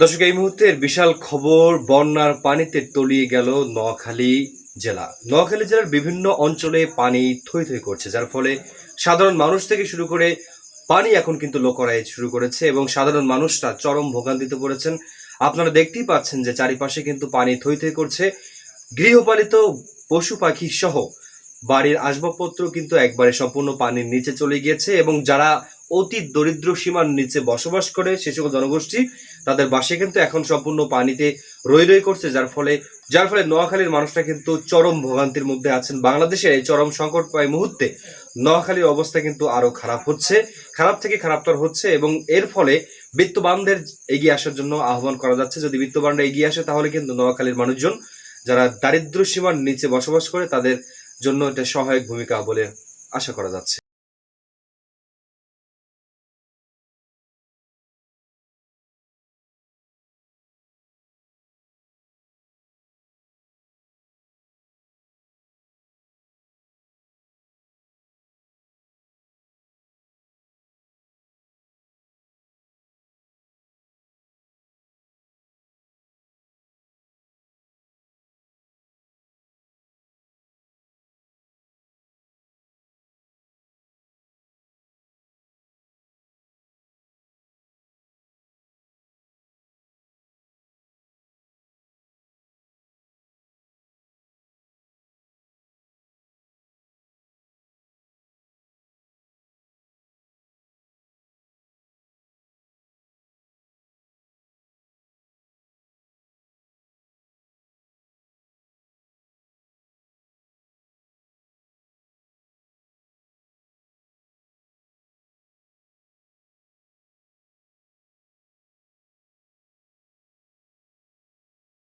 দর্শক, এই মুহূর্তের বিশাল খবর, বন্যার পানিতে তলিয়ে গেল নোয়াখালী জেলা। নোয়াখালী জেলার বিভিন্ন অঞ্চলে পানি থই থই করছে, যার ফলে সাধারণ মানুষ থেকে শুরু করে পানি এখন কিন্তু লো করাই শুরু করেছে এবং সাধারণ মানুষরা চরম ভোগান্তিতে পড়েছেন। আপনারা দেখতেই পাচ্ছেন যে চারিপাশে কিন্তু পানি থই থই করছে। গৃহপালিত পশু পাখি সহ বাড়ির আসবাবপত্র কিন্তু একবারে সম্পূর্ণ পানির নিচে চলে গিয়েছে এবং যারা অতি দরিদ্র সীমার নিচে বসবাস করে সে সকল জনগোষ্ঠী, তাদের বাসে কিন্তু এখন সম্পূর্ণ পানিতে রই রই করছে, যার ফলে নোয়াখালীর মানুষরা কিন্তু চরম ভোগান্তির মধ্যে আছেন। বাংলাদেশের এই চরম সংকটময় মুহূর্তে নোয়াখালীর অবস্থা কিন্তু আরো খারাপ হচ্ছে, খারাপ থেকে খারাপতর হচ্ছে এবং এর ফলে বিত্তবানদের এগিয়ে আসার জন্য আহ্বান করা যাচ্ছে। যদি বিত্তবানরা এগিয়ে আসে তাহলে কিন্তু নোয়াখালীর মানুষজন যারা দারিদ্র্য সীমার নিচে বসবাস করে তাদের জন্য এটা সহায়ক ভূমিকা বলে আশা করা যাচ্ছে।